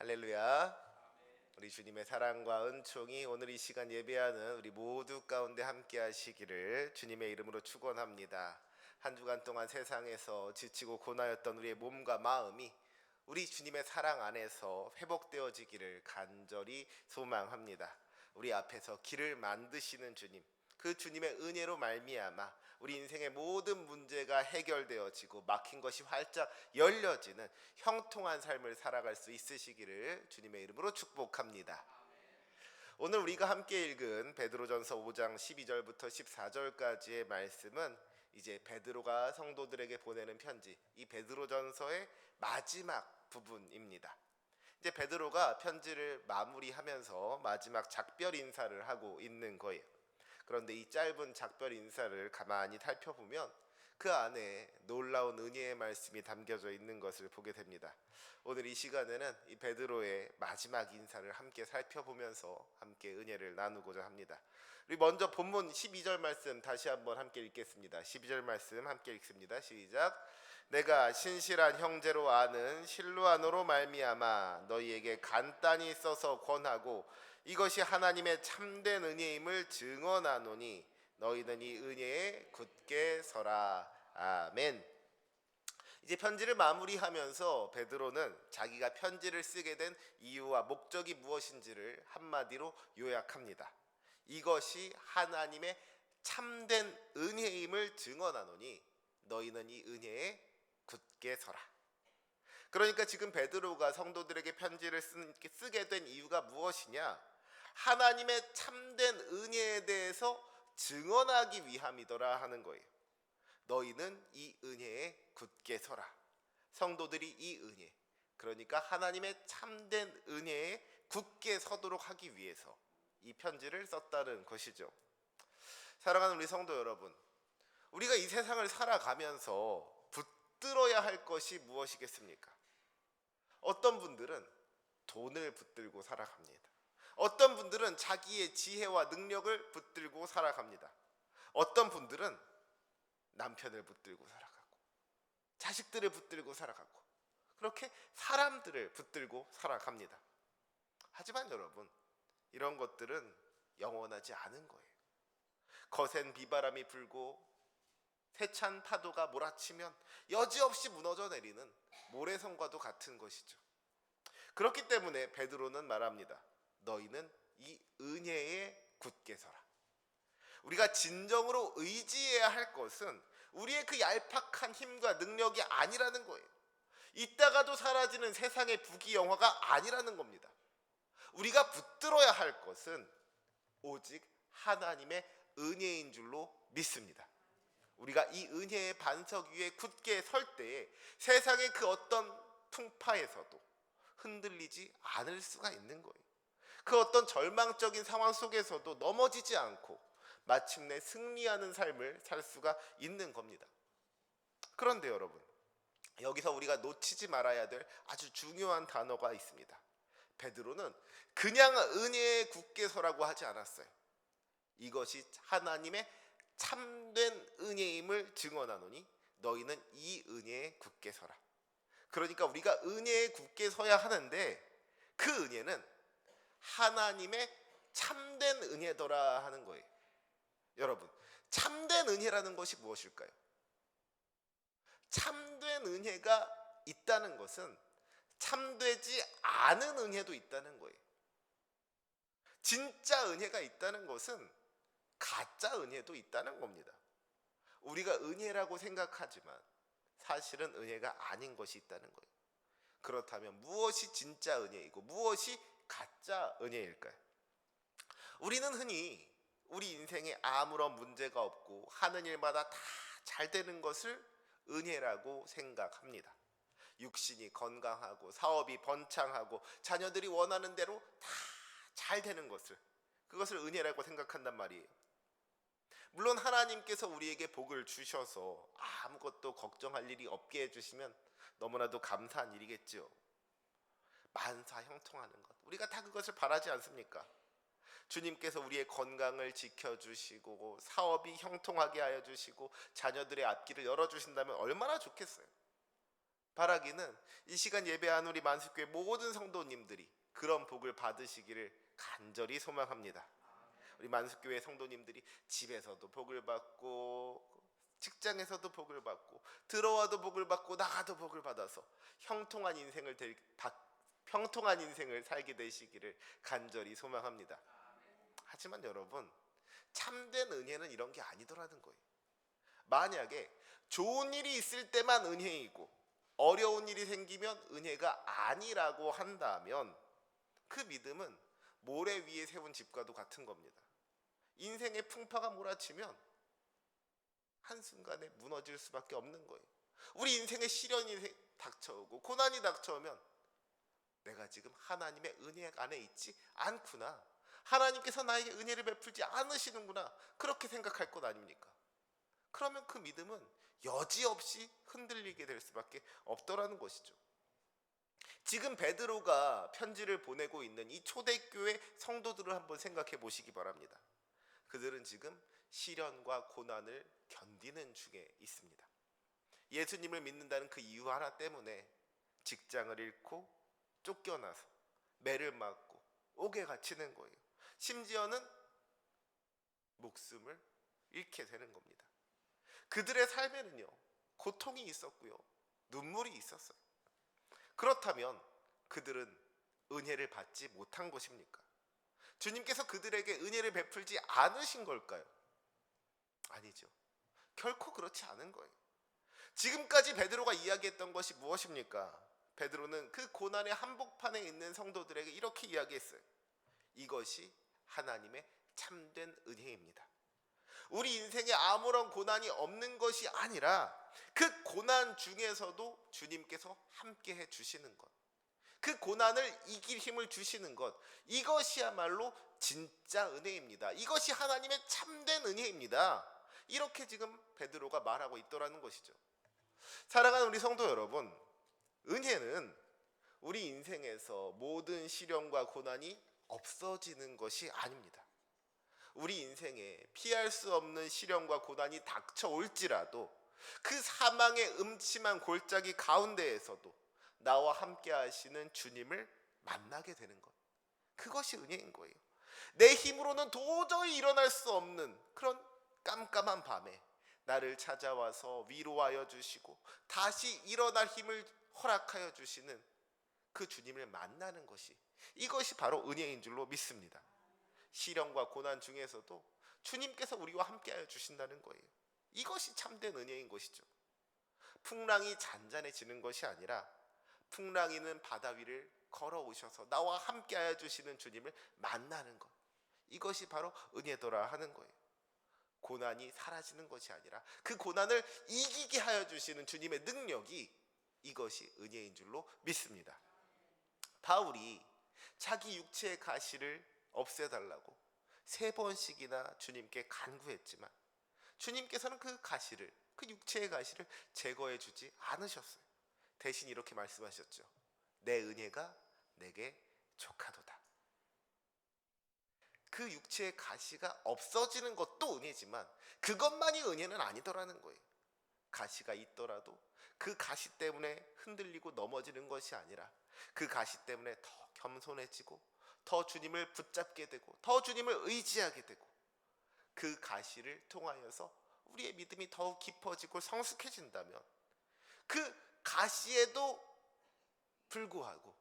할렐루야. 우리 주님의 사랑과 은총이 오늘 이 시간 예배하는 우리 모두 가운데 함께 하시기를 주님의 이름으로 축원합니다. 한 주간 동안 세상에서 지치고 고나였던 우리의 몸과 마음이 우리 주님의 사랑 안에서 회복되어지기를 간절히 소망합니다. 우리 앞에서 길을 만드시는 주님, 그 주님의 은혜로 말미암아 우리 인생의 모든 문제가 해결되어지고 막힌 것이 활짝 열려지는 형통한 삶을 살아갈 수 있으시기를 주님의 이름으로 축복합니다. 오늘 우리가 함께 읽은 베드로전서 5장 12절부터 14절까지의 말씀은 이제 베드로가 성도들에게 보내는 편지, 이 베드로전서의 마지막 부분입니다. 이제 베드로가 편지를 마무리하면서 마지막 작별 인사를 하고 있는 거예요. 그런데 이 짧은 작별 인사를 가만히 살펴보면 그 안에 놀라운 은혜의 말씀이 담겨져 있는 것을 보게 됩니다. 오늘 이 시간에는 이 베드로의 마지막 인사를 함께 살펴보면서 함께 은혜를 나누고자 합니다. 우리 먼저 본문 12절 말씀 다시 한번 함께 읽겠습니다. 12절 말씀 함께 읽습니다. 시작. 내가 신실한 형제로 아는 실루아노로 말미암아 너희에게 간단히 써서 권하고 이것이 하나님의 참된 은혜임을 증언하노니 너희는 이 은혜에 굳게 서라. 아멘. 이제 편지를 마무리하면서 베드로는 자기가 편지를 쓰게 된 이유와 목적이 무엇인지를 한마디로 요약합니다. 이것이 하나님의 참된 은혜임을 증언하노니 너희는 이 은혜에 굳게 서라. 그러니까 지금 베드로가 성도들에게 편지를 쓰게 된 이유가 무엇이냐? 하나님의 참된 은혜에 대해서 증언하기 위함이더라 하는 거예요. 너희는 이 은혜에 굳게 서라. 성도들이 이 은혜, 그러니까 하나님의 참된 은혜에 굳게 서도록 하기 위해서 이 편지를 썼다는 것이죠. 사랑하는 우리 성도 여러분, 우리가 이 세상을 살아가면서 붙들어야 할 것이 무엇이겠습니까? 어떤 분들은 돈을 붙들고 살아갑니다. 어떤 분들은 자기의 지혜와 능력을 붙들고 살아갑니다. 어떤 분들은 남편을 붙들고 살아가고 자식들을 붙들고 살아가고 그렇게 사람들을 붙들고 살아갑니다. 하지만 여러분, 이런 것들은 영원하지 않은 거예요. 거센 비바람이 불고 세찬 파도가 몰아치면 여지없이 무너져 내리는 모래성과도 같은 것이죠. 그렇기 때문에 베드로는 말합니다. 너희는 이 은혜에 굳게 서라. 우리가 진정으로 의지해야 할 것은 우리의 그 얄팍한 힘과 능력이 아니라는 거예요. 있다가도 사라지는 세상의 부귀영화가 아니라는 겁니다. 우리가 붙들어야 할 것은 오직 하나님의 은혜인 줄로 믿습니다. 우리가 이 은혜의 반석 위에 굳게 설 때에 세상의 그 어떤 풍파에서도 흔들리지 않을 수가 있는 거예요. 그 어떤 절망적인 상황 속에서도 넘어지지 않고 마침내 승리하는 삶을 살 수가 있는 겁니다. 그런데 여러분, 여기서 우리가 놓치지 말아야 될 아주 중요한 단어가 있습니다. 베드로는 그냥 은혜에 굳게 서라고 하지 않았어요. 이것이 하나님의 참된 은혜임을 증언하노니 너희는 이 은혜에 굳게 서라. 그러니까 우리가 은혜에 굳게 서야 하는데 그 은혜는 하나님의 참된 은혜더라 하는 거예요. 여러분, 참된 은혜라는 것이 무엇일까요? 참된 은혜가 있다는 것은 참되지 않은 은혜도 있다는 거예요. 진짜 은혜가 있다는 것은 가짜 은혜도 있다는 겁니다. 우리가 은혜라고 생각하지만 사실은 은혜가 아닌 것이 있다는 거예요. 그렇다면 무엇이 진짜 은혜이고 무엇이 가짜 은혜일까요? 우리는 흔히 우리 인생에 아무런 문제가 없고 하는 일마다 다 잘 되는 것을 은혜라고 생각합니다. 육신이 건강하고 사업이 번창하고 자녀들이 원하는 대로 다 잘 되는 것을, 그것을 은혜라고 생각한단 말이에요. 물론 하나님께서 우리에게 복을 주셔서 아무것도 걱정할 일이 없게 해주시면 너무나도 감사한 일이겠죠. 만사 형통하는 것, 우리가 다 그것을 바라지 않습니까? 주님께서 우리의 건강을 지켜주시고 사업이 형통하게 하여 주시고 자녀들의 앞길을 열어주신다면 얼마나 좋겠어요. 바라기는 이 시간 예배한 우리 만수교회 모든 성도님들이 그런 복을 받으시기를 간절히 소망합니다. 우리 만수교회 성도님들이 집에서도 복을 받고 직장에서도 복을 받고 들어와도 복을 받고 나가도 복을 받아서 형통한 인생을 살게 되시기를 간절히 소망합니다. 하지만 여러분, 참된 은혜는 이런 게 아니더라는 거예요. 만약에 좋은 일이 있을 때만 은혜이고 어려운 일이 생기면 은혜가 아니라고 한다면 그 믿음은 모래 위에 세운 집과도 같은 겁니다. 인생의 풍파가 몰아치면 한순간에 무너질 수밖에 없는 거예요. 우리 인생에 시련이 닥쳐오고 고난이 닥쳐오면 내가 지금 하나님의 은혜 안에 있지 않구나, 하나님께서 나에게 은혜를 베풀지 않으시는구나, 그렇게 생각할 것 아닙니까? 그러면 그 믿음은 여지없이 흔들리게 될 수밖에 없더라는 것이죠. 지금 베드로가 편지를 보내고 있는 이 초대교회 성도들을 한번 생각해 보시기 바랍니다. 그들은 지금 시련과 고난을 견디는 중에 있습니다. 예수님을 믿는다는 그 이유 하나 때문에 직장을 잃고 쫓겨나서 매를 맞고 옥에 갇히는 거예요. 심지어는 목숨을 잃게 되는 겁니다. 그들의 삶에는요, 고통이 있었고요, 눈물이 있었어요. 그렇다면 그들은 은혜를 받지 못한 것입니까? 주님께서 그들에게 은혜를 베풀지 않으신 걸까요? 아니죠. 결코 그렇지 않은 거예요. 지금까지 베드로가 이야기했던 것이 무엇입니까? 베드로는 그 고난의 한복판에 있는 성도들에게 이렇게 이야기했어요. 이것이 하나님의 참된 은혜입니다. 우리 인생에 아무런 고난이 없는 것이 아니라 그 고난 중에서도 주님께서 함께 해 주시는 것, 그 고난을 이길 힘을 주시는 것, 이것이야말로 진짜 은혜입니다. 이것이 하나님의 참된 은혜입니다. 이렇게 지금 베드로가 말하고 있더라는 것이죠. 사랑하는 우리 성도 여러분, 은혜는 우리 인생에서 모든 시련과 고난이 없어지는 것이 아닙니다. 우리 인생에 피할 수 없는 시련과 고난이 닥쳐올지라도 그 사망의 음침한 골짜기 가운데에서도 나와 함께 하시는 주님을 만나게 되는 것, 그것이 은혜인 거예요. 내 힘으로는 도저히 일어날 수 없는 그런 깜깜한 밤에 나를 찾아와서 위로하여 주시고 다시 일어날 힘을 허락하여 주시는 그 주님을 만나는 것이, 이것이 바로 은혜인 줄로 믿습니다. 시련과 고난 중에서도 주님께서 우리와 함께하여 주신다는 거예요. 이것이 참된 은혜인 것이죠. 풍랑이 잔잔해지는 것이 아니라 풍랑이는 바다 위를 걸어오셔서 나와 함께하여 주시는 주님을 만나는 것, 이것이 바로 은혜더라 하는 거예요. 고난이 사라지는 것이 아니라 그 고난을 이기게 하여 주시는 주님의 능력이, 이것이 은혜인 줄로 믿습니다. 바울이 자기 육체의 가시를 없애달라고 3번씩이나 주님께 간구했지만 주님께서는 그 가시를, 그 육체의 가시를 제거해 주지 않으셨어요. 대신 이렇게 말씀하셨죠. 내 은혜가 내게 족하도다. 그 육체의 가시가 없어지는 것도 은혜지만 그것만이 은혜는 아니더라는 거예요. 가시가 있더라도 그 가시 때문에 흔들리고 넘어지는 것이 아니라 그 가시 때문에 더 겸손해지고 더 주님을 붙잡게 되고 더 주님을 의지하게 되고, 그 가시를 통하여서 우리의 믿음이 더욱 깊어지고 성숙해진다면 그 가시에도 불구하고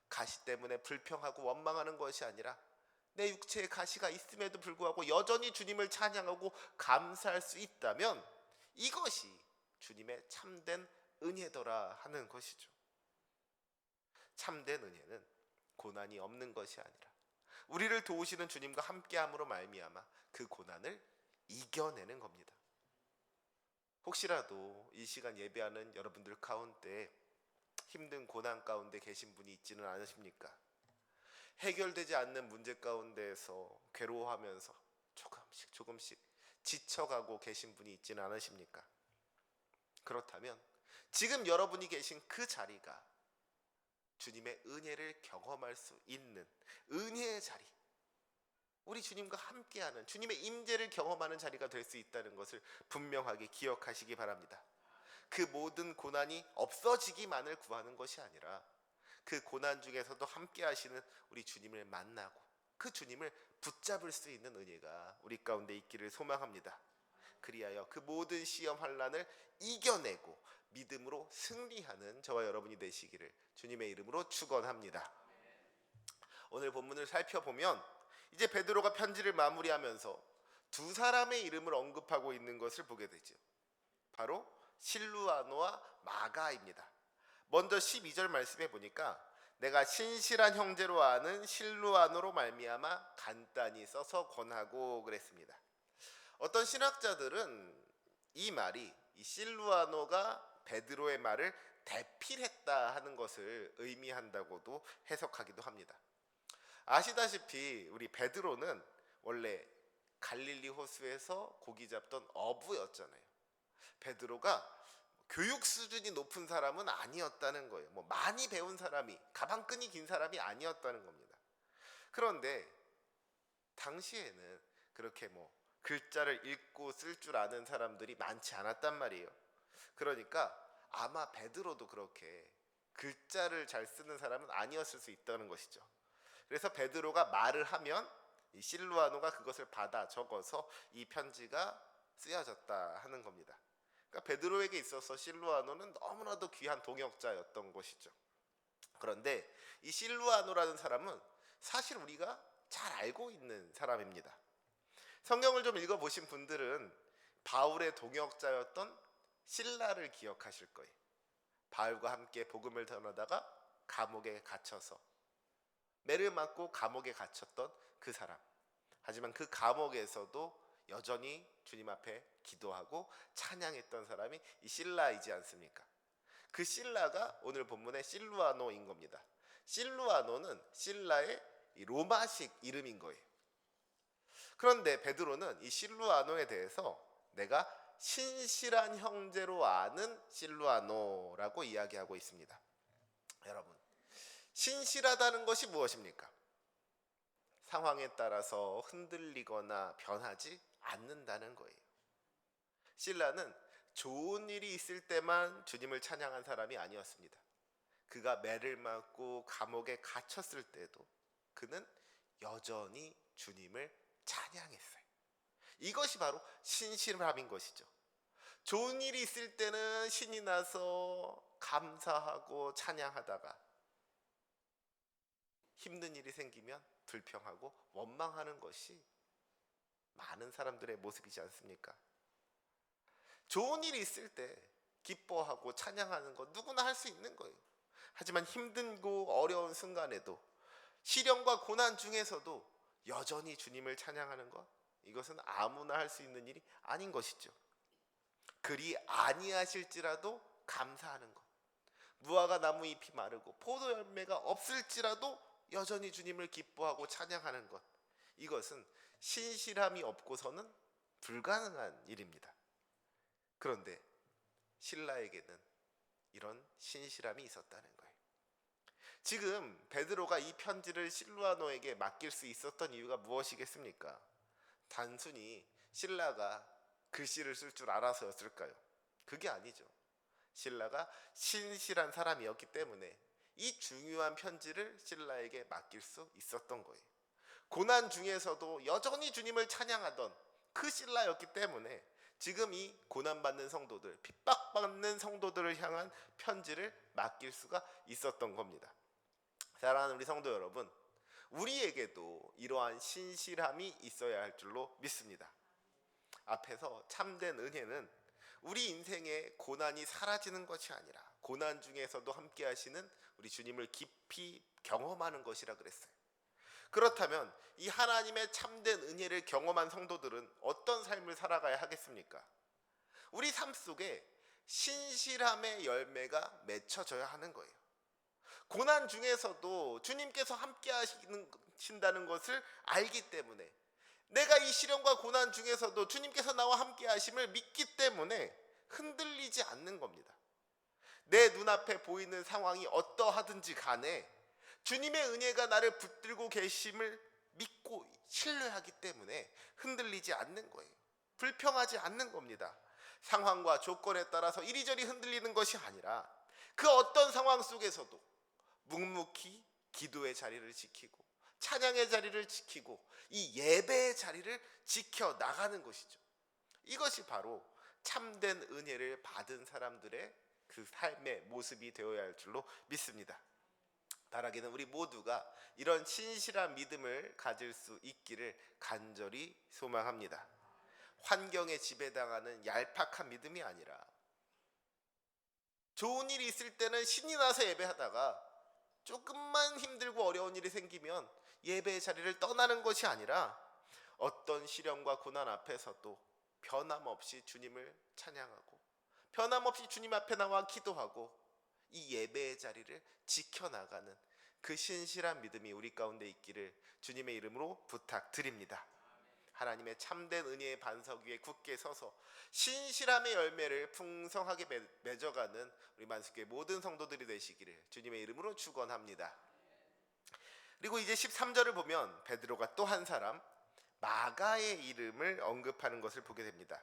가시 때문에 불평하고 원망하는 것이 아니라 내 육체에 가시가 있음에도 불구하고 여전히 주님을 찬양하고 감사할 수 있다면 이것이 주님의 참된 은혜더라 하는 것이죠. 참된 은혜는 고난이 없는 것이 아니라 우리를 도우시는 주님과 함께함으로 말미암아 그 고난을 이겨내는 겁니다. 혹시라도 이 시간 예배하는 여러분들 가운데 힘든 고난 가운데 계신 분이 있지는 않으십니까? 해결되지 않는 문제 가운데에서 괴로워하면서 조금씩 지쳐가고 계신 분이 있지는 않으십니까? 그렇다면 지금 여러분이 계신 그 자리가 주님의 은혜를 경험할 수 있는 은혜의 자리, 우리 주님과 함께하는 주님의 임재를 경험하는 자리가 될 수 있다는 것을 분명하게 기억하시기 바랍니다. 그 모든 고난이 없어지기만을 구하는 것이 아니라 그 고난 중에서도 함께 하시는 우리 주님을 만나고 그 주님을 붙잡을 수 있는 은혜가 우리 가운데 있기를 소망합니다. 그리하여 그 모든 시험 환난을 이겨내고 믿음으로 승리하는 저와 여러분이 되시기를 주님의 이름으로 축원합니다. 오늘 본문을 살펴보면 이제 베드로가 편지를 마무리하면서 두 사람의 이름을 언급하고 있는 것을 보게 되죠. 바로 실루아노와 마가입니다. 먼저 12절 말씀해 보니까 내가 신실한 형제로 아는 실루아노로 말미암아 간단히 써서 권하고 그랬습니다. 어떤 신학자들은 이 말이 이 실루아노가 베드로의 말을 대필했다 하는 것을 의미한다고도 해석하기도 합니다. 아시다시피 우리 베드로는 원래 갈릴리 호수에서 고기 잡던 어부였잖아요. 베드로가 교육 수준이 높은 사람은 아니었다는 거예요. 많이 배운 사람이, 가방끈이 긴 사람이 아니었다는 겁니다. 그런데 당시에는 그렇게 글자를 읽고 쓸 줄 아는 사람들이 많지 않았단 말이에요. 그러니까 아마 베드로도 그렇게 글자를 잘 쓰는 사람은 아니었을 수 있다는 것이죠. 그래서 베드로가 말을 하면 이 실루아노가 그것을 받아 적어서 이 편지가 쓰여졌다 하는 겁니다. 그러니까 베드로에게 있어서 실루아노는 너무나도 귀한 동역자였던 것이죠. 그런데 이 실루아노라는 사람은 사실 우리가 잘 알고 있는 사람입니다. 성경을 좀 읽어보신 분들은 바울의 동역자였던 실라를 기억하실 거예요. 바울과 함께 복음을 전하다가 감옥에 갇혀서 매를 맞고 감옥에 갇혔던 그 사람. 하지만 그 감옥에서도 여전히 주님 앞에 기도하고 찬양했던 사람이 이 실라이지 않습니까? 그 실라가 오늘 본문의 실루아노인 겁니다. 실루아노는 실라의 로마식 이름인 거예요. 그런데 베드로는 이 실루아노에 대해서 내가 신실한 형제로 아는 실루아노라고 이야기하고 있습니다. 여러분, 신실하다는 것이 무엇입니까? 상황에 따라서 흔들리거나 변하지 않는다는 거예요. 실라는 좋은 일이 있을 때만 주님을 찬양한 사람이 아니었습니다. 그가 매를 맞고 감옥에 갇혔을 때도 그는 여전히 주님을 찬양했어요. 이것이 바로 신실함인 것이죠. 좋은 일이 있을 때는 신이 나서 감사하고 찬양하다가 힘든 일이 생기면 불평하고 원망하는 것이 많은 사람들의 모습이지 않습니까? 좋은 일이 있을 때 기뻐하고 찬양하는 것 누구나 할 수 있는 거예요. 하지만 힘들고 어려운 순간에도 시련과 고난 중에서도 여전히 주님을 찬양하는 것, 이것은 아무나 할 수 있는 일이 아닌 것이죠. 그리 아니하실지라도 감사하는 것, 무화과 나무 잎이 마르고 포도 열매가 없을지라도 여전히 주님을 기뻐하고 찬양하는 것, 이것은 신실함이 없고서는 불가능한 일입니다. 그런데 실라에게는 이런 신실함이 있었다는 거예요. 지금 베드로가 이 편지를 실루아노에게 맡길 수 있었던 이유가 무엇이겠습니까? 단순히 실라가 글씨를 쓸 줄 알아서였을까요? 그게 아니죠. 실라가 신실한 사람이었기 때문에 이 중요한 편지를 실라에게 맡길 수 있었던 거예요. 고난 중에서도 여전히 주님을 찬양하던 그 실라였기 때문에 지금 이 고난받는 성도들, 핍박받는 성도들을 향한 편지를 맡길 수가 있었던 겁니다. 사랑하는 우리 성도 여러분, 우리에게도 이러한 신실함이 있어야 할 줄로 믿습니다. 앞에서 참된 은혜는 우리 인생의 고난이 사라지는 것이 아니라 고난 중에서도 함께 하시는 우리 주님을 깊이 경험하는 것이라 그랬어요. 그렇다면 이 하나님의 참된 은혜를 경험한 성도들은 어떤 삶을 살아가야 하겠습니까? 우리 삶 속에 신실함의 열매가 맺혀져야 하는 거예요. 고난 중에서도 주님께서 함께 하신다는 것을 알기 때문에, 내가 이 시련과 고난 중에서도 주님께서 나와 함께 하심을 믿기 때문에 흔들리지 않는 겁니다. 내 눈앞에 보이는 상황이 어떠하든지 간에 주님의 은혜가 나를 붙들고 계심을 믿고 신뢰하기 때문에 흔들리지 않는 거예요. 불평하지 않는 겁니다. 상황과 조건에 따라서 이리저리 흔들리는 것이 아니라 그 어떤 상황 속에서도 묵묵히 기도의 자리를 지키고 찬양의 자리를 지키고 이 예배의 자리를 지켜 나가는 것이죠. 이것이 바로 참된 은혜를 받은 사람들의 그 삶의 모습이 되어야 할 줄로 믿습니다. 바라기는 우리 모두가 이런 신실한 믿음을 가질 수 있기를 간절히 소망합니다. 환경에 지배당하는 얄팍한 믿음이 아니라 좋은 일이 있을 때는 신이 나서 예배하다가 조금만 힘들고 어려운 일이 생기면 예배의 자리를 떠나는 것이 아니라 어떤 시련과 고난 앞에서도 변함없이 주님을 찬양하고 변함없이 주님 앞에 나와 기도하고 이 예배의 자리를 지켜나가는 그 신실한 믿음이 우리 가운데 있기를 주님의 이름으로 부탁드립니다. 하나님의 참된 은혜의 반석 위에 굳게 서서 신실함의 열매를 풍성하게 맺어가는 우리 만수교회 모든 성도들이 되시기를 주님의 이름으로 축원합니다. 그리고 이제 13절을 보면 베드로가 또 한 사람 마가의 이름을 언급하는 것을 보게 됩니다.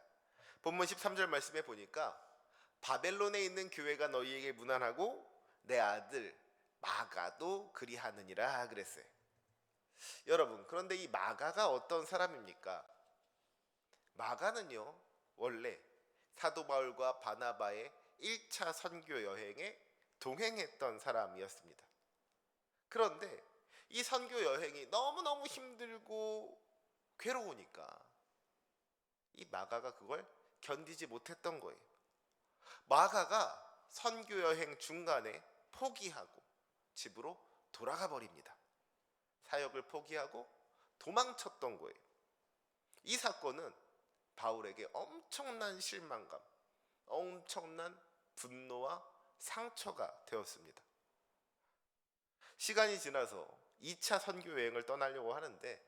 본문 13절 말씀에 보니까 바벨론에 있는 교회가 너희에게 문안하고 내 아들 마가도 그리하느니라 그랬어요. 여러분, 그런데 이 마가가 어떤 사람입니까? 마가는요, 원래 사도 바울과 바나바의 1차 선교 여행에 동행했던 사람이었습니다. 그런데 이 선교 여행이 너무너무 힘들고 괴로우니까 이 마가가 그걸 견디지 못했던 거예요. 마가가 선교 여행 중간에 포기하고 집으로 돌아가 버립니다. 사역을 포기하고 도망쳤던 거예요. 이 사건은 바울에게 엄청난 실망감, 엄청난 분노와 상처가 되었습니다. 시간이 지나서 2차 선교 여행을 떠나려고 하는데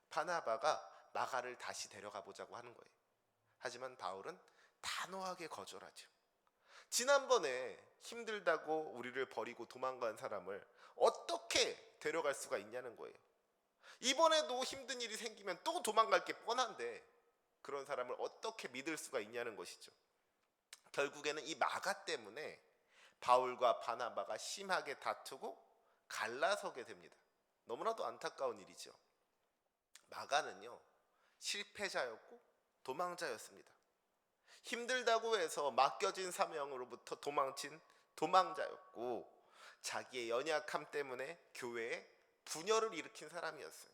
바나바가 마가를 다시 데려가 보자고 하는 거예요. 하지만 바울은 단호하게 거절하죠. 지난번에 힘들다고 우리를 버리고 도망간 사람을 어떻게 데려갈 수가 있냐는 거예요. 이번에도 힘든 일이 생기면 또 도망갈 게 뻔한데 그런 사람을 어떻게 믿을 수가 있냐는 것이죠. 결국에는 이 마가 때문에 바울과 바나바가 심하게 다투고 갈라서게 됩니다. 너무나도 안타까운 일이죠. 마가는요, 실패자였고 도망자였습니다. 힘들다고 해서 맡겨진 사명으로부터 도망친 도망자였고 자기의 연약함 때문에 교회에 분열을 일으킨 사람이었어요.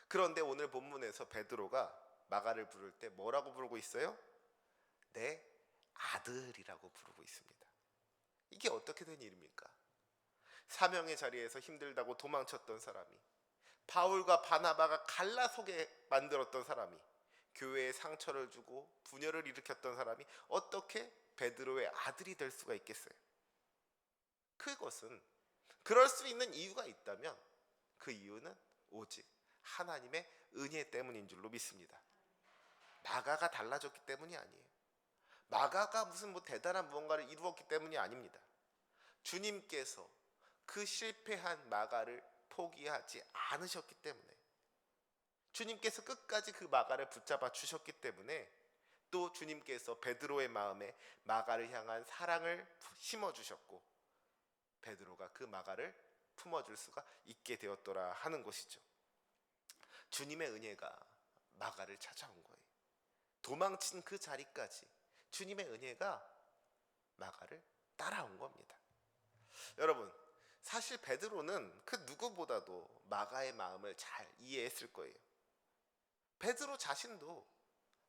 그런데 오늘 본문에서 베드로가 마가를 부를 때 뭐라고 부르고 있어요? 내 아들이라고 부르고 있습니다. 이게 어떻게 된 일입니까? 사명의 자리에서 힘들다고 도망쳤던 사람이, 바울과 바나바가 갈라서게 만들었던 사람이, 교회에 상처를 주고 분열을 일으켰던 사람이 어떻게 베드로의 아들이 될 수가 있겠어요? 그것은 그럴 수 있는 이유가 있다면 그 이유는 오직 하나님의 은혜 때문인 줄로 믿습니다. 마가가 달라졌기 때문이 아니에요. 마가가 무슨 대단한 무언가를 이루었기 때문이 아닙니다. 주님께서 그 실패한 마가를 포기하지 않으셨기 때문에, 주님께서 끝까지 그 마가를 붙잡아 주셨기 때문에, 또 주님께서 베드로의 마음에 마가를 향한 사랑을 심어 주셨고 베드로가 그 마가를 품어줄 수가 있게 되었더라 하는 것이죠. 주님의 은혜가 마가를 찾아온 거예요. 도망친 그 자리까지 주님의 은혜가 마가를 따라온 겁니다. 여러분, 사실 베드로는 그 누구보다도 마가의 마음을 잘 이해했을 거예요. 베드로 자신도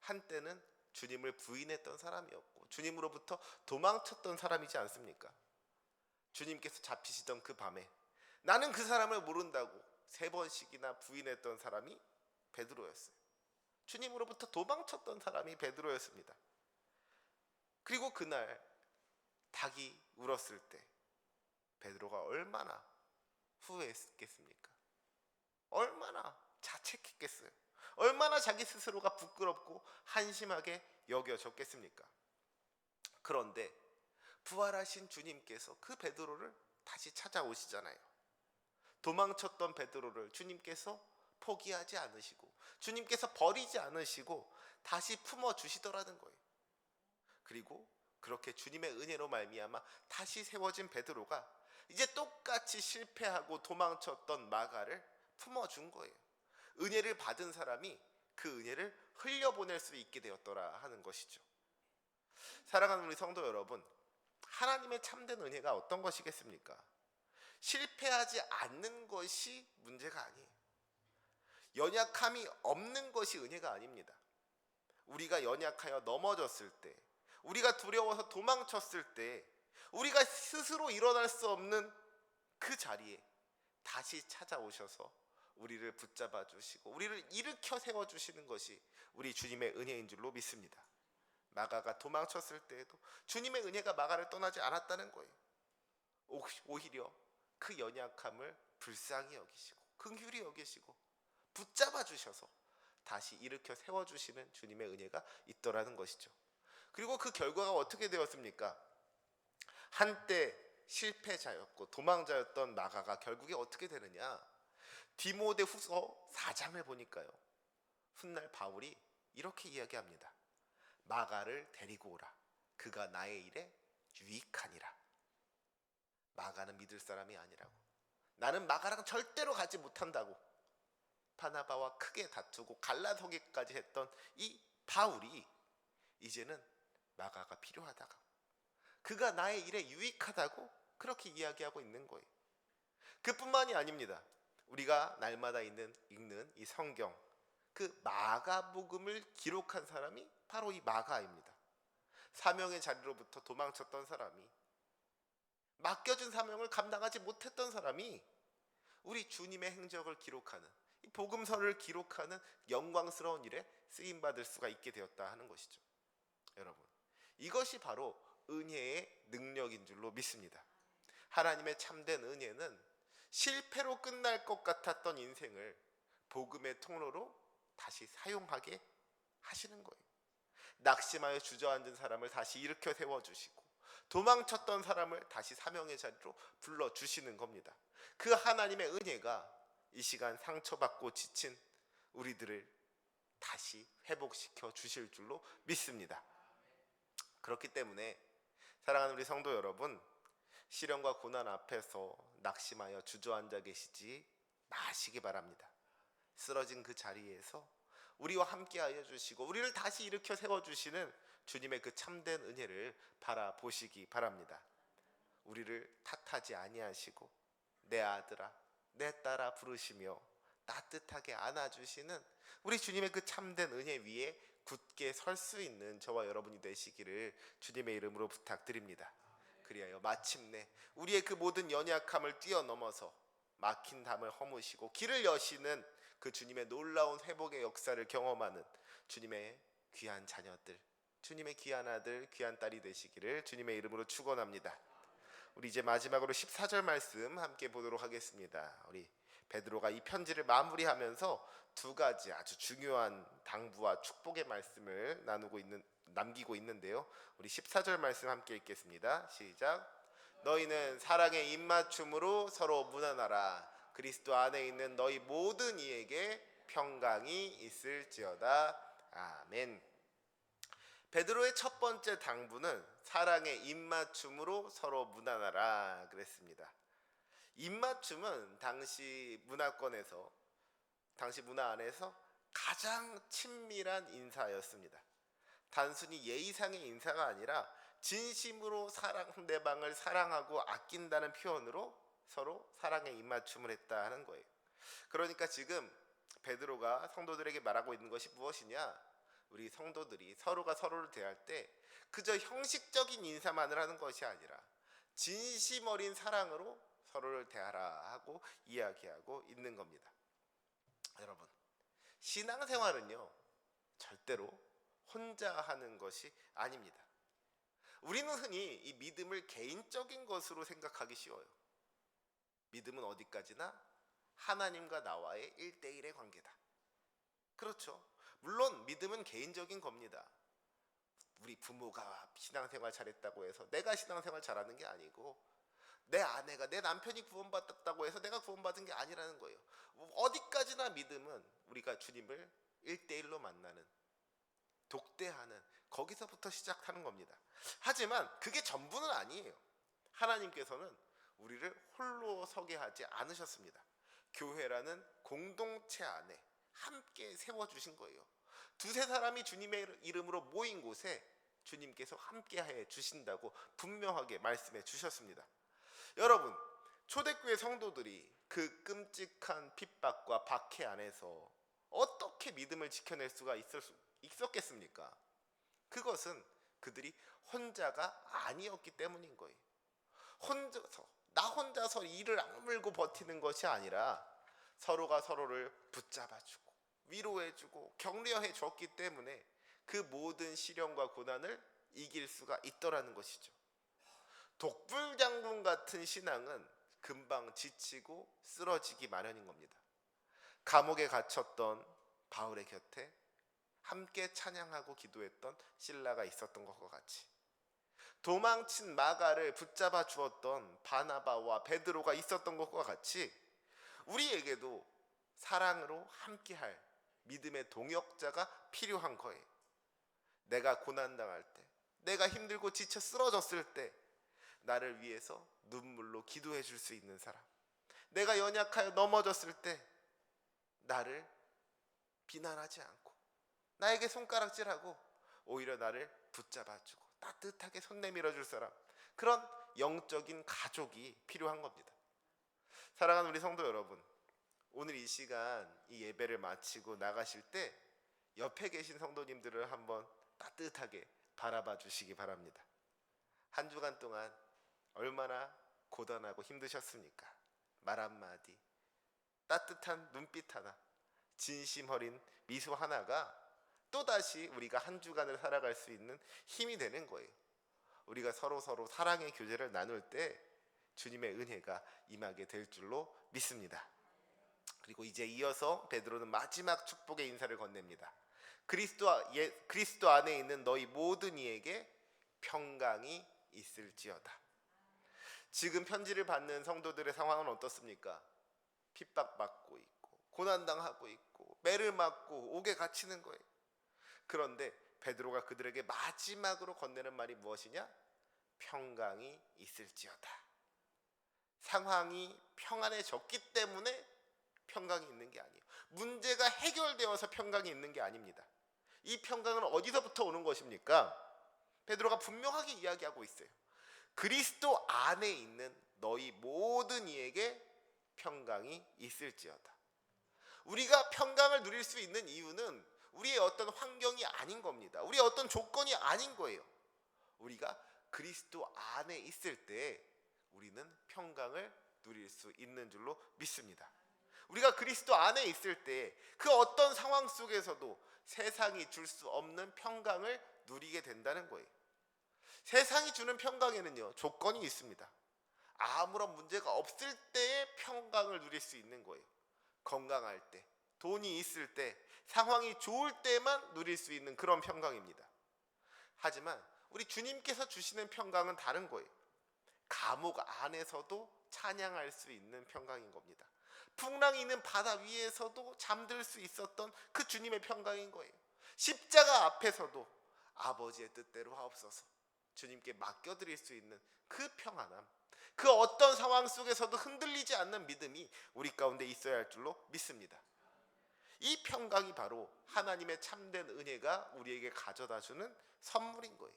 한때는 주님을 부인했던 사람이었고 주님으로부터 도망쳤던 사람이지 않습니까? 주님께서 잡히시던 그 밤에 나는 그 사람을 모른다고 3번씩이나 부인했던 사람이 베드로였어요. 주님으로부터 도망쳤던 사람이 베드로였습니다. 그리고 그날 닭이 울었을 때 베드로가 얼마나 후회했겠습니까? 얼마나 자책했겠어요? 얼마나 자기 스스로가 부끄럽고 한심하게 여겨졌겠습니까? 그런데 부활하신 주님께서 그 베드로를 다시 찾아오시잖아요. 도망쳤던 베드로를 주님께서 포기하지 않으시고 주님께서 버리지 않으시고 다시 품어주시더라는 거예요. 그리고 그렇게 주님의 은혜로 말미암아 다시 세워진 베드로가 이제 똑같이 실패하고 도망쳤던 마가를 품어준 거예요. 은혜를 받은 사람이 그 은혜를 흘려보낼 수 있게 되었더라 하는 것이죠. 사랑하는 우리 성도 여러분, 하나님의 참된 은혜가 어떤 것이겠습니까? 실패하지 않는 것이 문제가 아니에요. 연약함이 없는 것이 은혜가 아닙니다. 우리가 연약하여 넘어졌을 때, 우리가 두려워서 도망쳤을 때, 우리가 스스로 일어날 수 없는 그 자리에 다시 찾아오셔서 우리를 붙잡아 주시고 우리를 일으켜 세워 주시는 것이 우리 주님의 은혜인 줄로 믿습니다. 마가가 도망쳤을 때에도 주님의 은혜가 마가를 떠나지 않았다는 거예요. 오히려 그 연약함을 불쌍히 여기시고 긍휼히 여기시고 붙잡아 주셔서 다시 일으켜 세워 주시는 주님의 은혜가 있더라는 것이죠. 그리고 그 결과가 어떻게 되었습니까? 한때 실패자였고 도망자였던 마가가 결국에 어떻게 되느냐? 디모데후서 4장을 보니까요, 훗날 바울이 이렇게 이야기합니다. 마가를 데리고 오라. 그가 나의 일에 유익하니라. 마가는 믿을 사람이 아니라고, 나는 마가랑 절대로 가지 못한다고 바나바와 크게 다투고 갈라서기까지 했던 이 바울이 이제는 마가가 필요하다고, 그가 나의 일에 유익하다고 그렇게 이야기하고 있는 거예요. 그뿐만이 아닙니다. 우리가 날마다 읽는 이 성경, 그 마가복음을 기록한 사람이 바로 이 마가입니다. 사명의 자리로부터 도망쳤던 사람이, 맡겨준 사명을 감당하지 못했던 사람이 우리 주님의 행적을 기록하는, 이 복음서를 기록하는 영광스러운 일에 쓰임받을 수가 있게 되었다 하는 것이죠. 여러분, 이것이 바로 은혜의 능력인 줄로 믿습니다. 하나님의 참된 은혜는 실패로 끝날 것 같았던 인생을 복음의 통로로 다시 사용하게 하시는 거예요. 낙심하여 주저앉은 사람을 다시 일으켜 세워주시고 도망쳤던 사람을 다시 사명의 자리로 불러주시는 겁니다. 그 하나님의 은혜가 이 시간 상처받고 지친 우리들을 다시 회복시켜 주실 줄로 믿습니다. 그렇기 때문에 사랑하는 우리 성도 여러분, 시련과 고난 앞에서 낙심하여 주저앉아 계시지 마시기 바랍니다. 쓰러진 그 자리에서 우리와 함께하여 주시고 우리를 다시 일으켜 세워주시는 주님의 그 참된 은혜를 바라보시기 바랍니다. 우리를 탓하지 아니하시고 내 아들아 내 딸아 부르시며 따뜻하게 안아주시는 우리 주님의 그 참된 은혜 위에 굳게 설 수 있는 저와 여러분이 되시기를 주님의 이름으로 부탁드립니다. 그리하여 마침내 우리의 그 모든 연약함을 뛰어넘어서 막힌 담을 허무시고 길을 여시는 그 주님의 놀라운 회복의 역사를 경험하는 주님의 귀한 자녀들, 주님의 귀한 아들, 귀한 딸이 되시기를 주님의 이름으로 축원합니다. 우리 이제 마지막으로 14절 말씀 함께 보도록 하겠습니다. 우리 베드로가 이 편지를 마무리하면서 두 가지 아주 중요한 당부와 축복의 말씀을 남기고 있는데요. 우리 14절 말씀 함께 읽겠습니다. 시작. 너희는 사랑의 입맞춤으로 서로 문안하라. 그리스도 안에 있는 너희 모든 이에게 평강이 있을지어다. 아멘. 베드로의 첫 번째 당부는 사랑의 입맞춤으로 서로 문안하라 그랬습니다. 입맞춤은 당시 문화권에서, 당시 문화 안에서 가장 친밀한 인사였습니다. 단순히 예의상의 인사가 아니라 진심으로 상대방을 사랑하고 아낀다는 표현으로 서로 사랑의 입맞춤을 했다 하는 거예요. 그러니까 지금 베드로가 성도들에게 말하고 있는 것이 무엇이냐? 우리 성도들이 서로가 서로를 대할 때 그저 형식적인 인사만을 하는 것이 아니라 진심 어린 사랑으로 서로를 대하라 하고 이야기하고 있는 겁니다. 여러분, 신앙생활은요 절대로 혼자 하는 것이 아닙니다. 우리는 흔히 이 믿음을 개인적인 것으로 생각하기 쉬워요. 믿음은 어디까지나 하나님과 나와의 1대1의 관계다. 그렇죠. 물론 믿음은 개인적인 겁니다. 우리 부모가 신앙생활 잘했다고 해서 내가 신앙생활 잘하는 게 아니고, 내 아내가, 내 남편이 구원받았다고 해서 내가 구원받은 게 아니라는 거예요. 어디까지나 믿음은 우리가 주님을 1대1로 만나는, 독대하는 거기서부터 시작하는 겁니다. 하지만 그게 전부는 아니에요. 하나님께서는 우리를 홀로 서게 하지 않으셨습니다. 교회라는 공동체 안에 함께 세워주신 거예요. 두세 사람이 주님의 이름으로 모인 곳에 주님께서 함께 해 주신다고 분명하게 말씀해 주셨습니다. 여러분, 초대교회 성도들이 그 끔찍한 핍박과 박해 안에서 어떻게 믿음을 지켜낼 수가 있었겠습니까? 그것은 그들이 혼자가 아니었기 때문인 거예요. 나 혼자서 이를 악물고 버티는 것이 아니라 서로가 서로를 붙잡아주고 위로해주고 격려해 줬기 때문에 그 모든 시련과 고난을 이길 수가 있더라는 것이죠. 독불장군 같은 신앙은 금방 지치고 쓰러지기 마련인 겁니다. 감옥에 갇혔던 바울의 곁에 함께 찬양하고 기도했던 실라가 있었던 것과 같이, 도망친 마가를 붙잡아 주었던 바나바와 베드로가 있었던 것과 같이 우리에게도 사랑으로 함께할 믿음의 동역자가 필요한 거예요. 내가 고난당할 때, 내가 힘들고 지쳐 쓰러졌을 때 나를 위해서 눈물로 기도해 줄 수 있는 사람, 내가 연약하여 넘어졌을 때 나를 비난하지 않고 나에게 손가락질하고 오히려 나를 붙잡아주고 따뜻하게 손 내밀어 줄 사람, 그런 영적인 가족이 필요한 겁니다. 사랑하는 우리 성도 여러분, 오늘 이 시간 이 예배를 마치고 나가실 때 옆에 계신 성도님들을 한번 따뜻하게 바라봐 주시기 바랍니다. 한 주간 동안 얼마나 고단하고 힘드셨습니까? 말 한마디, 따뜻한 눈빛 하나, 진심 어린 미소 하나가 또다시 우리가 한 주간을 살아갈 수 있는 힘이 되는 거예요. 우리가 서로 사랑의 교제를 나눌 때 주님의 은혜가 임하게 될 줄로 믿습니다. 그리고 이제 이어서 베드로는 마지막 축복의 인사를 건넵니다. 그리스도 안에 있는 너희 모든 이에게 평강이 있을지어다. 지금 편지를 받는 성도들의 상황은 어떻습니까? 핍박받고 있고 고난당하고 있고 매를 맞고 옥에 갇히는 거예요. 그런데 베드로가 그들에게 마지막으로 건네는 말이 무엇이냐? 평강이 있을지어다. 상황이 평안해졌기 때문에 평강이 있는 게 아니에요. 문제가 해결되어서 평강이 있는 게 아닙니다. 이 평강은 어디서부터 오는 것입니까? 베드로가 분명하게 이야기하고 있어요. 그리스도 안에 있는 너희 모든 이에게 평강이 있을지어다. 우리가 평강을 누릴 수 있는 이유는 우리의 어떤 환경이 아닌 겁니다. 우리의 어떤 조건이 아닌 거예요. 우리가 그리스도 안에 있을 때 우리는 평강을 누릴 수 있는 줄로 믿습니다. 우리가 그리스도 안에 있을 때 그 어떤 상황 속에서도 세상이 줄 수 없는 평강을 누리게 된다는 거예요. 세상이 주는 평강에는요, 조건이 있습니다. 아무런 문제가 없을 때의 평강을 누릴 수 있는 거예요. 건강할 때, 돈이 있을 때, 상황이 좋을 때만 누릴 수 있는 그런 평강입니다. 하지만 우리 주님께서 주시는 평강은 다른 거예요. 감옥 안에서도 찬양할 수 있는 평강인 겁니다. 풍랑이 있는 바다 위에서도 잠들 수 있었던 그 주님의 평강인 거예요. 십자가 앞에서도 아버지의 뜻대로 하옵소서 주님께 맡겨드릴 수 있는 그 평안함, 그 어떤 상황 속에서도 흔들리지 않는 믿음이 우리 가운데 있어야 할 줄로 믿습니다. 이 평강이 바로 하나님의 참된 은혜가 우리에게 가져다주는 선물인 거예요.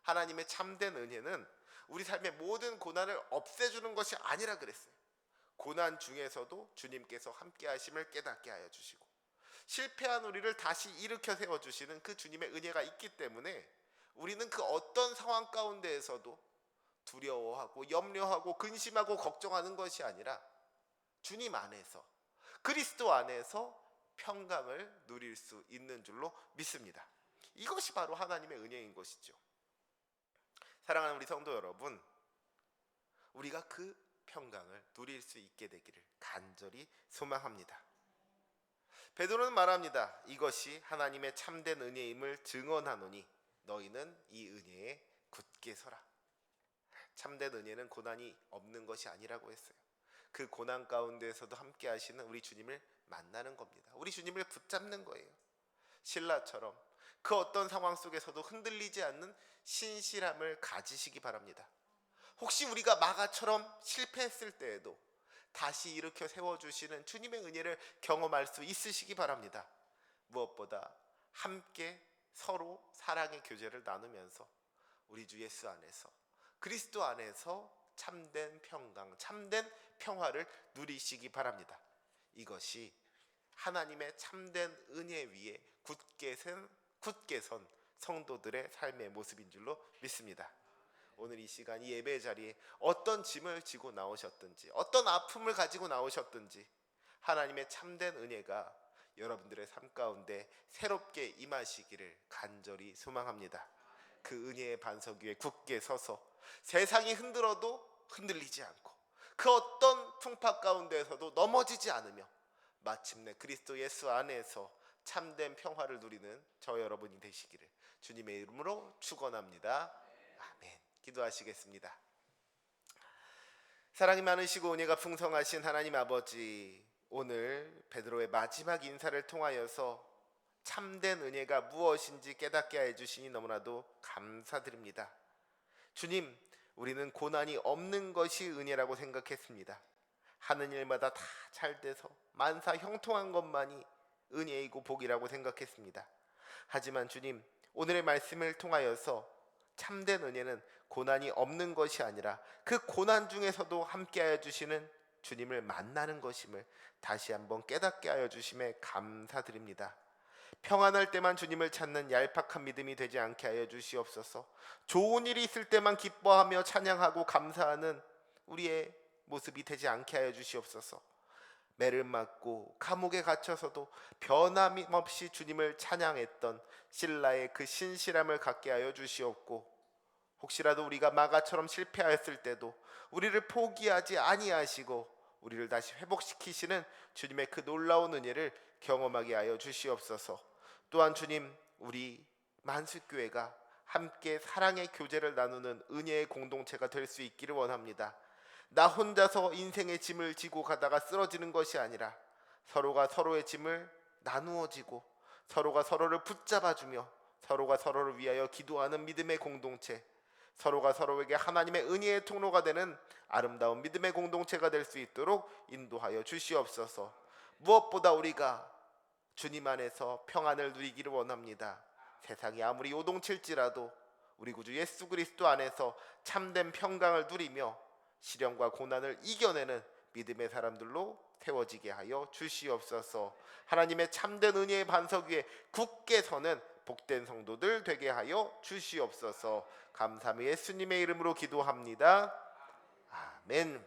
하나님의 참된 은혜는 우리 삶의 모든 고난을 없애주는 것이 아니라 그랬어요. 고난 중에서도 주님께서 함께 하심을 깨닫게 하여 주시고 실패한 우리를 다시 일으켜 세워주시는 그 주님의 은혜가 있기 때문에 우리는 그 어떤 상황 가운데에서도 두려워하고 염려하고 근심하고 걱정하는 것이 아니라 주님 안에서, 그리스도 안에서 평강을 누릴 수 있는 줄로 믿습니다. 이것이 바로 하나님의 은혜인 것이죠. 사랑하는 우리 성도 여러분, 우리가 그 평강을 누릴 수 있게 되기를 간절히 소망합니다. 베드로는 말합니다. 이것이 하나님의 참된 은혜임을 증언하노니 너희는 이 은혜에 굳게 서라. 참된 은혜는 고난이 없는 것이 아니라고 했어요. 그 고난 가운데에서도 함께 하시는 우리 주님을 만나는 겁니다. 우리 주님을 붙잡는 거예요. 신라처럼 그 어떤 상황 속에서도 흔들리지 않는 신실함을 가지시기 바랍니다. 혹시 우리가 마가처럼 실패했을 때에도 다시 일으켜 세워주시는 주님의 은혜를 경험할 수 있으시기 바랍니다. 무엇보다 함께 서로 사랑의 교제를 나누면서 우리 주 예수 안에서, 그리스도 안에서 참된 평강, 참된 평화를 누리시기 바랍니다. 이것이 하나님의 참된 은혜 위에 굳게 선 성도들의 삶의 모습인 줄로 믿습니다. 오늘 이 시간 이 예배 자리에 어떤 짐을 지고 나오셨든지, 어떤 아픔을 가지고 나오셨든지, 하나님의 참된 은혜가 여러분들의 삶 가운데 새롭게 임하시기를 간절히 소망합니다. 그 은혜의 반석 위에 굳게 서서 세상이 흔들어도 흔들리지 않고, 그 어떤 풍파 가운데에서도 넘어지지 않으며 마침내 그리스도 예수 안에서 참된 평화를 누리는 저 여러분이 되시기를 주님의 이름으로 축원합니다. 아멘. 기도하시겠습니다. 사랑이 많으시고 은혜가 풍성하신 하나님 아버지, 오늘 베드로의 마지막 인사를 통하여서 참된 은혜가 무엇인지 깨닫게 해주시니 너무나도 감사드립니다. 주님, 우리는 고난이 없는 것이 은혜라고 생각했습니다. 하는 일마다 다 잘 돼서 만사 형통한 것만이 은혜이고 복이라고 생각했습니다. 하지만 주님, 오늘의 말씀을 통하여서 참된 은혜는 고난이 없는 것이 아니라 그 고난 중에서도 함께하여 주시는 주님을 만나는 것임을 다시 한번 깨닫게 하여 주심에 감사드립니다. 평안할 때만 주님을 찾는 얄팍한 믿음이 되지 않게 하여 주시옵소서. 좋은 일이 있을 때만 기뻐하며 찬양하고 감사하는 우리의 모습이 되지 않게 하여 주시옵소서. 매를 맞고 감옥에 갇혀서도 변함없이 주님을 찬양했던 신라의 그 신실함을 갖게 하여 주시옵고, 혹시라도 우리가 마가처럼 실패하였을 때도 우리를 포기하지 아니하시고 우리를 다시 회복시키시는 주님의 그 놀라운 은혜를 경험하게 하여 주시옵소서. 또한 주님, 우리 만숫교회가 함께 사랑의 교제를 나누는 은혜의 공동체가 될 수 있기를 원합니다. 나 혼자서 인생의 짐을 지고 가다가 쓰러지는 것이 아니라 서로가 서로의 짐을 나누어 지고 서로가 서로를 붙잡아주며 서로가 서로를 위하여 기도하는 믿음의 공동체, 서로가 서로에게 하나님의 은혜의 통로가 되는 아름다운 믿음의 공동체가 될 수 있도록 인도하여 주시옵소서. 무엇보다 우리가 주님 안에서 평안을 누리기를 원합니다. 세상이 아무리 요동칠지라도 우리 구주 예수 그리스도 안에서 참된 평강을 누리며 시련과 고난을 이겨내는 믿음의 사람들로 세워지게 하여 주시옵소서. 하나님의 참된 은혜의 반석 위에 굳게 서는 복된 성도들 되게 하여 주시옵소서. 감사함이 예수님의 이름으로 기도합니다. 아멘.